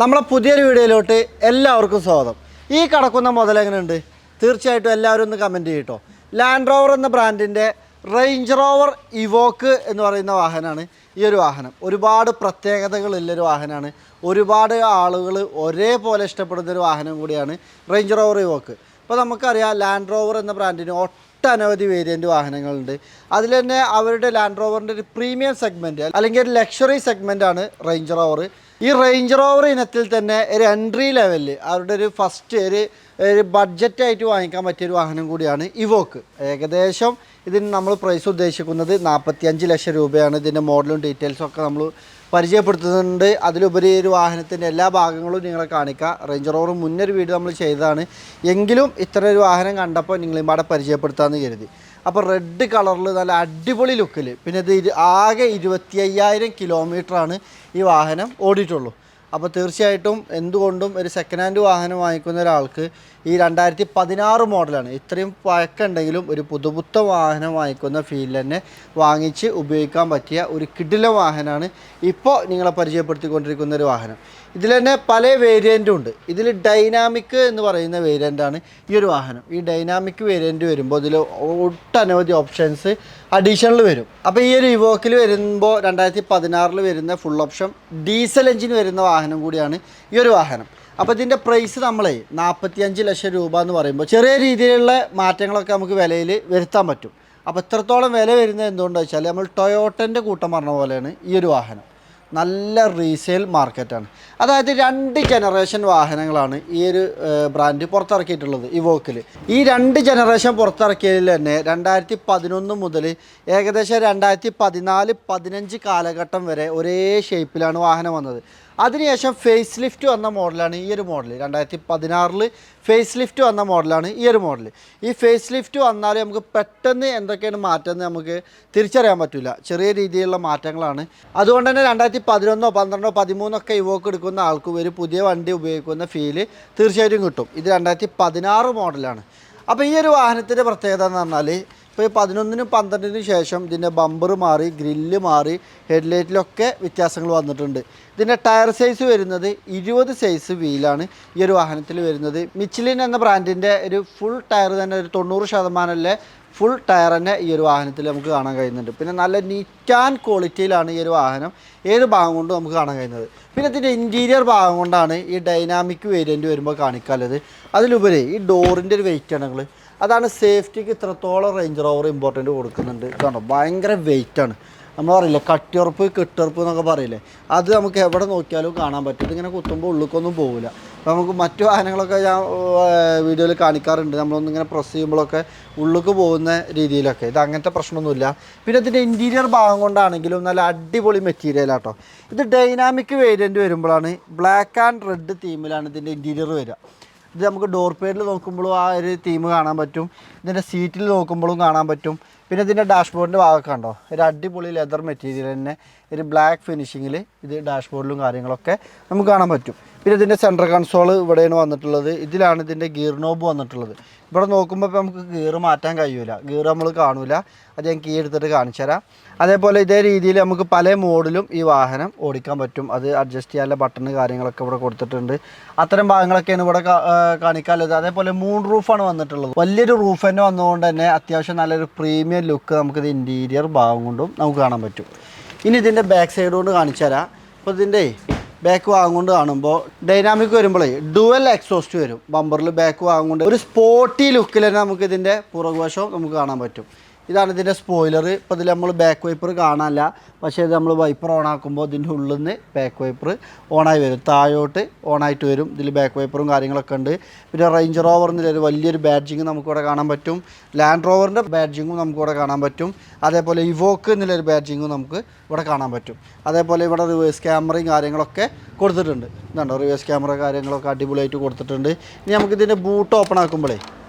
നമ്മളെ പുതിയൊരു വീഡിയോയിലോട്ട് എല്ലാവർക്കും സ്വാഗതം. ഈ കടക്കുന്ന മുതൽ എങ്ങനെയുണ്ട്? തീർച്ചയായിട്ടും എല്ലാവരും ഒന്ന് കമൻറ്റ് ചെയ്യട്ടോ. ലാൻഡ് റോവർ എന്ന ബ്രാൻഡിൻ്റെ റേഞ്ച് റോവർ ഇവോക്ക് എന്ന് പറയുന്ന വാഹനമാണ് ഈ ഒരു വാഹനം. ഒരുപാട് പ്രത്യേകതകളുള്ളൊരു വാഹനമാണ്. ഒരുപാട് ആളുകൾ ഒരേപോലെ ഇഷ്ടപ്പെടുന്നൊരു വാഹനം കൂടിയാണ് റേഞ്ച് റോവർ ഇവോക്ക്. ഇപ്പോൾ നമുക്കറിയാം ലാൻഡ് റോവർ എന്ന ബ്രാൻഡിന് ഒട്ടനവധി വേരിയൻ്റ് വാഹനങ്ങളുണ്ട്. അതിൽ തന്നെ അവരുടെ ലാൻഡ് റോവറിൻ്റെ ഒരു പ്രീമിയം സെഗ്മെൻറ്റ് അല്ലെങ്കിൽ ഒരു ലക്ഷറി സെഗ്മെൻറ്റാണ് റേഞ്ച് റോവർ. ഈ റേഞ്ച് റോവർ ഇനത്തിൽ തന്നെ ഒരു എൻട്രി ലെവലിൽ അവരുടെ ഒരു ഫസ്റ്റ് ഒരു ബഡ്ജറ്റായിട്ട് വാങ്ങിക്കാൻ പറ്റിയൊരു വാഹനം കൂടിയാണ് ഇവോക്ക്. ഏകദേശം ഇതിന് നമ്മൾ പ്രൈസ് ഉദ്ദേശിക്കുന്നത് 45 ലക്ഷം രൂപയാണ്. ഇതിൻ്റെ മോഡലും ഡീറ്റെയിൽസും ഒക്കെ നമ്മൾ പരിചയപ്പെടുത്തുന്നുണ്ട്. അതിലുപരി ഒരു വാഹനത്തിൻ്റെ എല്ലാ ഭാഗങ്ങളും നിങ്ങളെ കാണിക്കാം. റേഞ്ച് റോവർ മുന്നൊരു വീഡിയോ നമ്മൾ ചെയ്തതാണ്, എങ്കിലും ഇത്ര ഒരു വാഹനം കണ്ടപ്പോൾ നിങ്ങളിവിടെ പരിചയപ്പെടുത്താമെന്ന് കരുതി. അപ്പോൾ റെഡ് കളറിൽ നല്ല അടിപൊളി ലുക്കിൽ, പിന്നെ ഇത് ആകെ 25,000 കിലോമീറ്ററാണ് ഈ വാഹനം ഓടിയിട്ടുള്ളൂ. അപ്പോൾ തീർച്ചയായിട്ടും എന്തുകൊണ്ടും ഒരു സെക്കൻഡ് ഹാൻഡ് വാഹനം വാങ്ങിക്കുന്ന ഒരാൾക്ക് ഈ 2016 മോഡലാണ്, ഇത്രയും പഴക്കമുണ്ടെങ്കിലും ഒരു പുതുപുത്ത വാഹനം വാങ്ങിക്കുന്ന ഫീൽ തന്നെ വാങ്ങിച്ച് ഉപയോഗിക്കാൻ പറ്റിയ ഒരു കിടിലൻ വാഹനമാണ് ഇപ്പോൾ നിങ്ങളെ പരിചയപ്പെടുത്തിക്കൊണ്ടിരിക്കുന്ന ഒരു വാഹനം. ഇതിൽ തന്നെ പല വേരിയൻറ്റും ഉണ്ട്. ഇതിൽ ഡൈനാമിക് എന്ന് പറയുന്ന വേരിയൻ്റാണ് ഈ ഒരു വാഹനം. ഈ ഡൈനാമിക് വേരിയൻറ്റ് വരുമ്പോൾ ഇതിൽ ഒട്ടനവധി ഓപ്ഷൻസ് അഡീഷണൽ വരും. അപ്പോൾ ഈ ഒരു ഇവോക്കിൽ വരുമ്പോൾ 2016 വരുന്ന ഫുൾ ഓപ്ഷൻ ഡീസൽ എഞ്ചിൻ വരുന്ന വാഹനം കൂടിയാണ് ഈ ഒരു വാഹനം. അപ്പോൾ ഇതിൻ്റെ പ്രൈസ് നമ്മളെ 45 ലക്ഷം രൂപ എന്ന് പറയുമ്പോൾ ചെറിയ രീതിയിലുള്ള മാറ്റങ്ങളൊക്കെ നമുക്ക് വിലയിൽ വരുത്താൻ പറ്റും. അപ്പോൾ ഇത്രത്തോളം വില വരുന്നത് എന്തുകൊണ്ടാണെന്ന് വെച്ചാൽ നമ്മൾ ടൊയോട്ടൻ്റെ കൂട്ടം പറഞ്ഞ പോലെയാണ് ഈ ഒരു വാഹനം. നല്ല റീസെയിൽ മാർക്കറ്റാണ്. അതായത് 2 ജനറേഷൻ വാഹനങ്ങളാണ് ഈ ഒരു ബ്രാൻഡ് പുറത്തിറക്കിയിട്ടുള്ളത് ഇവോക്കിൽ. ഈ 2 ജനറേഷൻ പുറത്തിറക്കിയതിൽ തന്നെ 2011 മുതൽ ഏകദേശം 2014-15 കാലഘട്ടം വരെ ഒരേ ഷേപ്പിലാണ് വാഹനം വന്നത്. അതിനുശേഷം ഫേസ് ലിഫ്റ്റ് വന്ന മോഡലാണ് ഈ ഒരു മോഡൽ. 2016 ഫേസ് ലിഫ്റ്റ് വന്ന മോഡലാണ് ഈ ഒരു മോഡൽ. ഈ ഫേസ് ലിഫ്റ്റ് വന്നാൽ നമുക്ക് പെട്ടെന്ന് എന്തൊക്കെയാണ് മാറ്റമെന്ന് നമുക്ക് തിരിച്ചറിയാൻ പറ്റില്ല. ചെറിയ രീതിയിലുള്ള മാറ്റങ്ങളാണ്. അതുകൊണ്ട് തന്നെ 2011, 12, 13 ഒക്കെ ഇവോക്ക് എടുക്കുന്ന ആൾക്ക് ഒരു പുതിയ വണ്ടി ഉപയോഗിക്കുന്ന ഫീല് തീർച്ചയായിട്ടും കിട്ടും. ഇത് 2016 മോഡലാണ്. അപ്പോൾ ഈ ഒരു വാഹനത്തിൻ്റെ പ്രത്യേകത എന്ന് പറഞ്ഞാൽ ഇപ്പോൾ 11-നും 12-നും ശേഷം ഇതിൻ്റെ ബമ്പർ മാറി, ഗ്രില്ല് മാറി, ഹെഡ്ലൈറ്റിലൊക്കെ വ്യത്യാസങ്ങൾ വന്നിട്ടുണ്ട്. ഇതിൻ്റെ ടയർ സൈസ് വരുന്നത് 20 സൈസ് വീലാണ് ഈ ഒരു വാഹനത്തിൽ വരുന്നത്. മിച്ചിലിൻ എന്ന ബ്രാൻഡിൻ്റെ ഒരു ഫുൾ ടയർ തന്നെ, ഒരു 90% ഫുൾ ടയർ തന്നെ ഈ ഒരു വാഹനത്തിൽ നമുക്ക് കാണാൻ കഴിയുന്നുണ്ട്. പിന്നെ നല്ല നീറ്റ് ആൻഡ് ക്വാളിറ്റിയിലാണ് ഈ ഒരു വാഹനം ഏത് ഭാഗം കൊണ്ടും നമുക്ക് കാണാൻ കഴിയുന്നത്. പിന്നെ ഇതിൻ്റെ ഇൻറ്റീരിയർ ഭാഗം കൊണ്ടാണ് ഈ ഡൈനാമിക് വേരിയൻറ്റ് വരുമ്പോൾ കാണിക്കാനുള്ളത്. അതിലുപരി ഈ ഡോറിൻ്റെ ഒരു വെയിറ്റ് ആണെങ്കിൽ അതാണ് സേഫ്റ്റിക്ക് ഇത്രത്തോളം റേഞ്ച് റോവർ ഇമ്പോർട്ടൻ്റ് കൊടുക്കുന്നുണ്ട്. ഇതാണോ ഭയങ്കര വെയിറ്റാണ്. നമ്മൾ പറയില്ലേ കട്ടിയുറപ്പ് കെട്ടുറപ്പ് എന്നൊക്കെ പറയില്ലേ, അത് നമുക്ക് എവിടെ നോക്കിയാലും കാണാൻ പറ്റും. ഇതിങ്ങനെ കുത്തുമ്പോൾ ഉള്ളിലേക്കൊന്നും പോകില്ല. അപ്പോൾ നമുക്ക് മറ്റു വാഹനങ്ങളൊക്കെ ഞാൻ വീഡിയോയിൽ കാണിക്കാറുണ്ട്, നമ്മളൊന്നിങ്ങനെ പ്രസ് ചെയ്യുമ്പോഴൊക്കെ ഉള്ളിലേക്ക് പോകുന്ന രീതിയിലൊക്കെ. ഇത് അങ്ങനത്തെ പ്രശ്നമൊന്നുമില്ല. പിന്നെ ഇതിൻ്റെ ഇൻറ്റീരിയർ ഭാഗം കൊണ്ടാണെങ്കിലും നല്ല അടിപൊളി മെറ്റീരിയലാട്ടോ. ഇത് ഡൈനാമിക് വേരിയൻറ്റ് വരുമ്പോഴാണ് ബ്ലാക്ക് ആൻഡ് റെഡ് തീമിലാണ് ഇതിൻ്റെ ഇൻറ്റീരിയർ വരിക. ഇത് നമുക്ക് ഡോർ പേഡിൽ നോക്കുമ്പോഴും ആ ഒരു തീം കാണാൻ പറ്റും. ഇതിൻ്റെ സീറ്റിൽ നോക്കുമ്പോഴും കാണാൻ പറ്റും. പിന്നെ ഇതിൻ്റെ ഡാഷ്ബോർഡിൻ്റെ ഭാഗമൊക്കെ ഉണ്ടോ, ഒരു അടിപൊളി ലെതർ മെറ്റീരിയൽ തന്നെ, ഒരു ബ്ലാക്ക് ഫിനിഷിങ്ങിൽ ഇത് ഡാഷ്ബോർഡിലും കാര്യങ്ങളൊക്കെ നമുക്ക് കാണാൻ പറ്റും. പിന്നെ ഇതിൻ്റെ സെൻട്രൽ കൺസോൾ ഇവിടെയാണ് വന്നിട്ടുള്ളത്. ഇതിലാണ് ഇതിൻ്റെ ഗിയർ നോബ് വന്നിട്ടുള്ളത്. ഇവിടെ നോക്കുമ്പോൾ ഇപ്പോൾ നമുക്ക് ഗിയർ മാറ്റാൻ കഴിയില്ല, ഗിയർ നമ്മൾ കാണില്ല. അത് ഞാൻ കീ എടുത്തിട്ട് കാണിച്ചു തരാം. അതേപോലെ ഇതേ രീതിയിൽ നമുക്ക് പല മോഡിലും ഈ വാഹനം ഓടിക്കാൻ പറ്റും. അത് അഡ്ജസ്റ്റ് ചെയ്യാനുള്ള ബട്ടൺ കാര്യങ്ങളൊക്കെ ഇവിടെ കൊടുത്തിട്ടുണ്ട്. അത്തരം ഭാഗങ്ങളൊക്കെയാണ് ഇവിടെ കാണിക്കാനുള്ളത്. അതേപോലെ 3 റൂഫാണ് വന്നിട്ടുള്ളത്. വലിയൊരു റൂഫ് തന്നെ വന്നതുകൊണ്ട് തന്നെ അത്യാവശ്യം നല്ലൊരു പ്രീമിയം ലുക്ക് നമുക്കിത് ഇൻറ്റീരിയർ ഭാഗം കൊണ്ടും നമുക്ക് കാണാൻ പറ്റും. ഇനി ഇതിൻ്റെ ബാക്ക് സൈഡ് കൊണ്ട് കാണിച്ചു തരാം. അപ്പോൾ ഇതിൻ്റെ ബാക്ക് ഭാഗം കൊണ്ട് കാണുമ്പോൾ ഡൈനാമിക് വരുമ്പോഴേ ഡുവൽ എക്സോസ്റ്റ് വരും. ബമ്പറിൽ ബാക്ക് ഭാഗം കൊണ്ട് ഒരു സ്പോർട്ടി ലുക്കിൽ തന്നെ നമുക്ക് ഇതിൻ്റെ പുറകുവശവും നമുക്ക് കാണാൻ പറ്റും. ഇതാണ് ഇതിൻ്റെ സ്പോയിലർ. ഇപ്പോൾ ഇതിൽ നമ്മൾ ബാക്ക് വൈപ്പർ കാണാനില്ല, പക്ഷേ ഇത് നമ്മൾ വൈപ്പർ ഓണാക്കുമ്പോൾ ഇതിൻ്റെ ഉള്ളിൽ നിന്ന് ബാക്ക് വൈപ്പർ ഓണായി വരും, താഴോട്ട് ഓണായിട്ട് വരും. ഇതിൽ ബാക്ക് വൈപ്പറും കാര്യങ്ങളൊക്കെ ഉണ്ട്. പിന്നെ റേഞ്ച് റോവറിൻ്റെ ഒരു വലിയൊരു ബാഡ്ജിങ് നമുക്കിവിടെ കാണാൻ പറ്റും. ലാൻഡ് റോവറിൻ്റെ ബാഡ്ജിങ്ങും നമുക്കിവിടെ കാണാൻ പറ്റും. അതേപോലെ ഇവോക്ക് എന്നുള്ളൊരു ബാഡ്ജിങ്ങും നമുക്ക് ഇവിടെ കാണാൻ പറ്റും. അതേപോലെ ഇവിടെ റിവേഴ്സ് ക്യാമറയും കാര്യങ്ങളൊക്കെ കൊടുത്തിട്ടുണ്ട്. ഇതുണ്ടോ, റിവേഴ്സ് ക്യാമറ കാര്യങ്ങളൊക്കെ അടിപൊളിയായിട്ട് കൊടുത്തിട്ടുണ്ട്. ഇനി നമുക്കിതിൻ്റെ ബൂട്ട് ഓപ്പൺ ആക്കുമ്പോഴേ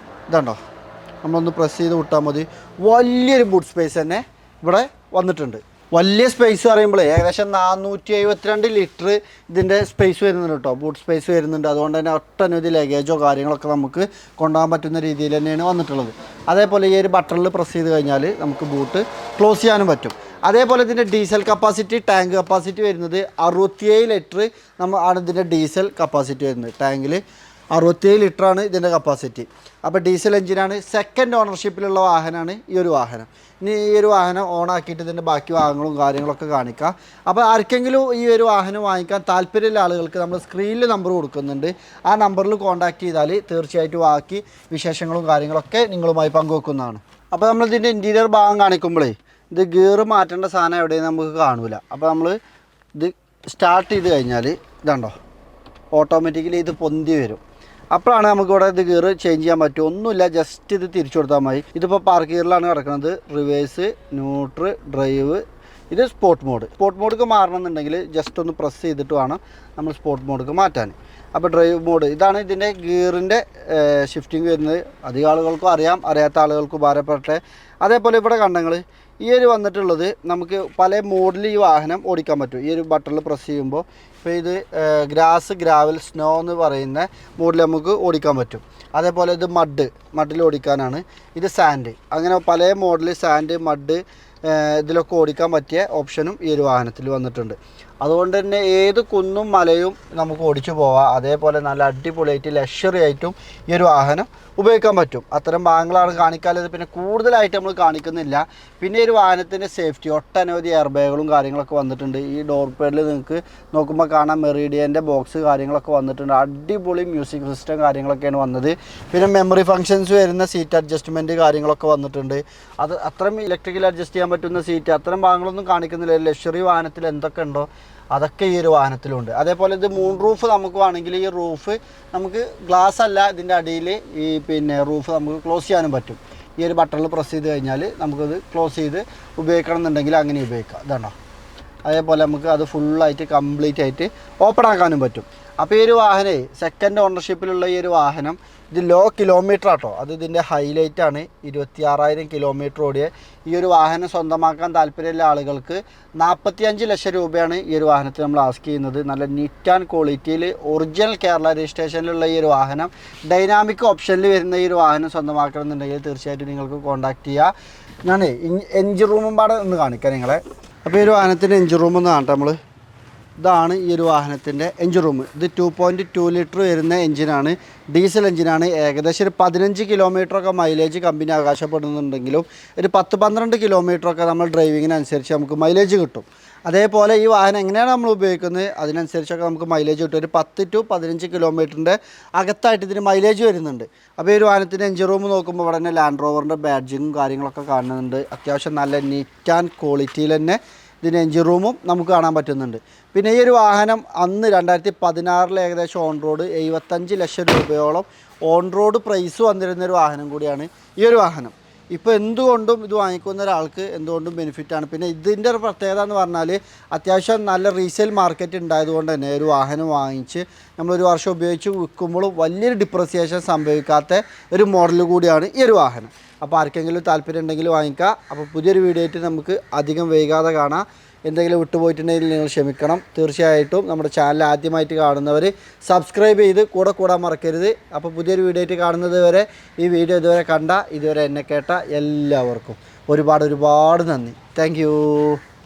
ഇതുണ്ടോ, നമ്മളൊന്ന് പ്രസ് ചെയ്ത് വിട്ടാൽ മതി. വലിയൊരു ബൂട്ട് സ്പേസ് തന്നെ ഇവിടെ വന്നിട്ടുണ്ട്. വലിയ സ്പേസ് പറയുമ്പോൾ ഏകദേശം 472 ലിറ്റർ ഇതിൻ്റെ സ്പേസ് വരുന്നുണ്ട് കേട്ടോ, ബൂട്ട് സ്പേസ് വരുന്നുണ്ട്. അതുകൊണ്ട് തന്നെ ഒട്ടനവധി ലഗേജോ കാര്യങ്ങളൊക്കെ നമുക്ക് കൊണ്ടുപോകാൻ പറ്റുന്ന രീതിയിൽ തന്നെയാണ് വന്നിട്ടുള്ളത്. അതേപോലെ ഈ ഒരു ബട്ടണിൽ പ്രസ് ചെയ്ത് കഴിഞ്ഞാൽ നമുക്ക് ബൂട്ട് ക്ലോസ് ചെയ്യാനും പറ്റും. അതേപോലെ ഇതിൻ്റെ ഡീസൽ കപ്പാസിറ്റി ടാങ്ക് കപ്പാസിറ്റി വരുന്നത് 67 ലിറ്റർ ആണ് ഇതിൻ്റെ ഡീസൽ കപ്പാസിറ്റി വരുന്നത്. ടാങ്കിൽ 67 ലിറ്ററാണ് ഇതിൻ്റെ കപ്പാസിറ്റി. അപ്പോൾ ഡീസൽ എഞ്ചിനാണ്. സെക്കൻഡ് ഓണർഷിപ്പിലുള്ള വാഹനമാണ് ഈ ഒരു വാഹനം. ഇനി ഈ ഒരു വാഹനം ഓണാക്കിയിട്ട് ഇതിൻ്റെ ബാക്കി ഭാഗങ്ങളും കാര്യങ്ങളൊക്കെ കാണിക്കാം. അപ്പോൾ ആർക്കെങ്കിലും ഈ ഒരു വാഹനം വാങ്ങിക്കാൻ താല്പര്യമുള്ള ആളുകൾക്ക് നമ്മൾ സ്ക്രീനിൽ നമ്പർ കൊടുക്കുന്നുണ്ട്. ആ നമ്പറിൽ കോൺടാക്ട് ചെയ്താൽ തീർച്ചയായിട്ടും ബാക്കി വിശേഷങ്ങളും കാര്യങ്ങളൊക്കെ നിങ്ങളുമായി പങ്കുവെക്കുന്നതാണ്. അപ്പോൾ നമ്മളിതിൻ്റെ ഇൻറ്റീരിയർ ഭാഗം കാണിക്കുമ്പോഴേ ഇത് ഗിയർ മാറ്റേണ്ട സാധനം എവിടെയും നമുക്ക് കാണൂല. അപ്പോൾ നമ്മൾ ഇത് സ്റ്റാർട്ട് ചെയ്ത് കഴിഞ്ഞാൽ ഇതുണ്ടോ ഓട്ടോമാറ്റിക്കലി ഇത് പൊന്തി വരും. അപ്പോഴാണ് നമുക്കിവിടെ ഇത് ഗിയർ ചേഞ്ച് ചെയ്യാൻ പറ്റും. ഒന്നുമില്ല, ജസ്റ്റ് ഇത് തിരിച്ചു കൊടുത്താൽ മതി. ഇതിപ്പോൾ പാർക്ക് ഗിയറിലാണ് കിടക്കുന്നത്. റിവേഴ്സ്, ന്യൂട്രൽ, ഡ്രൈവ്, ഇത് സ്പോർട്ട് മോഡ്. സ്പോർട്ട് മോഡ്ക്ക് മാറണമെന്നുണ്ടെങ്കിൽ ജസ്റ്റ് ഒന്ന് പ്രസ് ചെയ്തിട്ട് വേണം നമ്മൾ സ്പോർട്ട് മോഡ്ക്ക് മാറ്റാൻ. അപ്പോൾ ഡ്രൈവ് മോഡ് ഇതാണ് ഇതിൻ്റെ ഗിയറിൻ്റെ ഷിഫ്റ്റിംഗ് വരുന്നത്. അധികം ആളുകൾക്കും അറിയാം, അറിയാത്ത ആളുകൾക്ക് ഉപകാരപ്പെടട്ടെ. അതേപോലെ ഇവിടെ കണ്ടങ്ങൾ ഈ ഒരു വന്നിട്ടുള്ളത് നമുക്ക് പല മോഡിൽ ഈ വാഹനം ഓടിക്കാൻ പറ്റും. ഈ ഒരു ബട്ടണിൽ പ്രസ് ചെയ്യുമ്പോൾ ഇപ്പോൾ ഇത് ഗ്രാസ്, ഗ്രാവൽ, സ്നോ എന്ന് പറയുന്ന മോഡിൽ നമുക്ക് ഓടിക്കാൻ പറ്റും. അതേപോലെ ഇത് മഡിൽ ഓടിക്കാനാണ്. ഇത് സാൻഡ്, അങ്ങനെ പല മോഡൽ സാൻഡ്, മഡ് ഇതിലൊക്കെ ഓടിക്കാൻ പറ്റിയ ഓപ്ഷനും ഈ ഒരു വാഹനത്തിൽ വന്നിട്ടുണ്ട്. അതുകൊണ്ട് തന്നെ ഏത് കുന്നും മലയും നമുക്ക് ഓടിച്ചു പോവാം. അതേപോലെ നല്ല അടിപൊളിയായിട്ട് ലക്ഷറി ആയിട്ടും ഈ ഒരു വാഹനം ഉപയോഗിക്കാൻ പറ്റും. അത്തരം ഭാഗങ്ങളാണ് കാണിക്കാനുള്ളത്. പിന്നെ കൂടുതലായിട്ട് നമ്മൾ കാണിക്കുന്നില്ല. പിന്നെ ഈ ഒരു വാഹനത്തിൻ്റെ സേഫ്റ്റി ഒട്ടനവധി എയർ ബാഗുകളും കാര്യങ്ങളൊക്കെ വന്നിട്ടുണ്ട്. ഈ ഡോർ പേഡിൽ നിങ്ങൾക്ക് നോക്കുമ്പോൾ കാണാം മെറീഡിയൻ്റെ ബോക്സ് കാര്യങ്ങളൊക്കെ വന്നിട്ടുണ്ട്. അടിപൊളി മ്യൂസിക് സിസ്റ്റം കാര്യങ്ങളൊക്കെയാണ് വന്നത്. പിന്നെ മെമ്മറി ഫങ്ഷൻസ് വരുന്ന സീറ്റ് അഡ്ജസ്റ്റ്മെൻറ്റ് കാര്യങ്ങളൊക്കെ വന്നിട്ടുണ്ട്. അത് അത്രയും ഇലക്ട്രിക്കൽ അഡ്ജസ്റ്റ് ചെയ്യാൻ പറ്റുന്ന സീറ്റ്, അത്തരം ഭാഗങ്ങളൊന്നും കാണിക്കുന്നില്ല. ലക്ഷറി വാഹനത്തിൽ എന്തൊക്കെ ഉണ്ടോ അതൊക്കെ ഈ ഒരു വാഹനത്തിലുണ്ട്. അതേപോലെ ഇത് മൂൺ റൂഫ് നമുക്ക് വേണമെങ്കിൽ ഈ റൂഫ് നമുക്ക് ഗ്ലാസ് അല്ല, ഇതിൻ്റെ അടിയിൽ ഈ പിന്നെ റൂഫ് നമുക്ക് ക്ലോസ് ചെയ്യാനും പറ്റും. ഈ ഒരു ബട്ടണിൽ പ്രസ് ചെയ്ത് കഴിഞ്ഞാൽ നമുക്കത് ക്ലോസ് ചെയ്ത് ഉപയോഗിക്കണം എന്നുണ്ടെങ്കിൽ അങ്ങനെ ഉപയോഗിക്കാം. ഇതാണോ. അതേപോലെ നമുക്ക് അത് ഫുള്ളായിട്ട് കംപ്ലീറ്റ് ആയിട്ട് ഓപ്പൺ ആക്കാനും പറ്റും. അപ്പോൾ ഈ ഒരു വാഹനം സെക്കൻഡ് ഓണർഷിപ്പിലുള്ള ഈ ഒരു വാഹനം ഇത് ലോ കിലോമീറ്റർ ആട്ടോ. അത് ഇതിൻ്റെ ഹൈലൈറ്റാണ്. 26,000 കിലോമീറ്റർ ഓടിയ ഈ ഒരു വാഹനം സ്വന്തമാക്കാൻ താല്പര്യമുള്ള ആളുകൾക്ക് 45 ലക്ഷം രൂപയാണ് ഈ ഒരു വാഹനത്തിൽ നമ്മൾ ആസ്ക് ചെയ്യുന്നത്. നല്ല നീറ്റ് ആൻഡ് ക്വാളിറ്റിയിൽ ഒറിജിനൽ കേരള രജിസ്ട്രേഷനിലുള്ള ഈ ഒരു വാഹനം, ഡൈനാമിക് ഓപ്ഷനിൽ വരുന്ന ഈ ഒരു വാഹനം സ്വന്തമാക്കണമെന്നുണ്ടെങ്കിൽ തീർച്ചയായിട്ടും നിങ്ങൾക്ക് കോൺടാക്ട് ചെയ്യുക. ഞാൻ എഞ്ചിൻ റൂമും പാടെ ഒന്ന് കാണിക്കാം നിങ്ങളെ. അപ്പോൾ ഈ ഒരു വാഹനത്തിൻ്റെ എഞ്ചിൻ റൂം ഒന്ന് കാണട്ടെ നമ്മൾ. ഇതാണ് ഈ ഒരു വാഹനത്തിൻ്റെ എഞ്ചിൻ റൂം. ഇത് 2.2 ലിറ്റർ വരുന്ന എഞ്ചിനാണ്, ഡീസൽ എഞ്ചിനാണ്. ഏകദേശം ഒരു 15 കിലോമീറ്ററൊക്കെ മൈലേജ് കമ്പനി അവകാശപ്പെടുന്നുണ്ടെങ്കിലും ഒരു 10-12 കിലോമീറ്ററൊക്കെ നമ്മൾ ഡ്രൈവിങ്ങിനനുസരിച്ച് നമുക്ക് മൈലേജ് കിട്ടും. അതേപോലെ ഈ വാഹനം എങ്ങനെയാണ് നമ്മൾ ഉപയോഗിക്കുന്നത് അതിനനുസരിച്ചൊക്കെ നമുക്ക് മൈലേജ് കിട്ടും. ഒരു 10 to 15 കിലോമീറ്ററിൻ്റെ അകത്തായിട്ട് ഇതിന് മൈലേജ് വരുന്നുണ്ട്. അപ്പോൾ ഈ ഒരു വാഹനത്തിൻ്റെ എഞ്ചിൻ റൂം നോക്കുമ്പോൾ ഇവിടെ തന്നെ ലാൻഡ് റോവറിൻ്റെ ബാഡ്ജിങ്ങും കാര്യങ്ങളൊക്കെ കാണുന്നുണ്ട്. അത്യാവശ്യം നല്ല നീറ്റ് ആൻഡ് ക്വാളിറ്റിയിൽ തന്നെ ഇതിൻ്റെ എഞ്ചിൻ റൂമും നമുക്ക് കാണാൻ പറ്റുന്നുണ്ട്. പിന്നെ ഈ ഒരു വാഹനം അന്ന് 2016 ഏകദേശം ഓൺ റോഡ് 75 ലക്ഷം രൂപയോളം ഓൺ റോഡ് പ്രൈസ് വന്നിരുന്നൊരു വാഹനം കൂടിയാണ് ഈ ഒരു വാഹനം. ഇപ്പോൾ എന്തുകൊണ്ടും ഇത് വാങ്ങിക്കുന്ന ഒരാൾക്ക് എന്തുകൊണ്ടും ബെനിഫിറ്റാണ്. പിന്നെ ഇതിൻ്റെ ഒരു പ്രത്യേകത എന്ന് പറഞ്ഞാൽ അത്യാവശ്യം നല്ല റീസെയിൽ മാർക്കറ്റ് ഉണ്ടായതുകൊണ്ട് തന്നെ ഒരു വാഹനം വാങ്ങിച്ച് നമ്മളൊരു വർഷം ഉപയോഗിച്ച് വിൽക്കുമ്പോഴും വലിയൊരു ഡിപ്രിസിയേഷൻ സംഭവിക്കാത്ത ഒരു മോഡൽ കൂടിയാണ് ഈ ഒരു വാഹനം. അപ്പോൾ ആർക്കെങ്കിലും താല്പര്യം ഉണ്ടെങ്കിൽ വാങ്ങിക്കുക. അപ്പോൾ പുതിയൊരു വീഡിയോ ആയിട്ട് നമുക്ക് അധികം വൈകാതെ കാണാം. എന്തെങ്കിലും വിട്ടുപോയിട്ടുണ്ടെങ്കിൽ നിങ്ങൾ ക്ഷമിക്കണം. തീർച്ചയായിട്ടും നമ്മുടെ ചാനൽ ആദ്യമായിട്ട് കാണുന്നവർ സബ്സ്ക്രൈബ് ചെയ്ത് കൂടാൻ മറക്കരുത്. അപ്പോൾ പുതിയൊരു വീഡിയോ ആയിട്ട് കാണുന്നത് വരെ, ഈ വീഡിയോ ഇതുവരെ കണ്ട, ഇതുവരെ എന്നെ കേട്ട എല്ലാവർക്കും ഒരുപാട് നന്ദി. താങ്ക്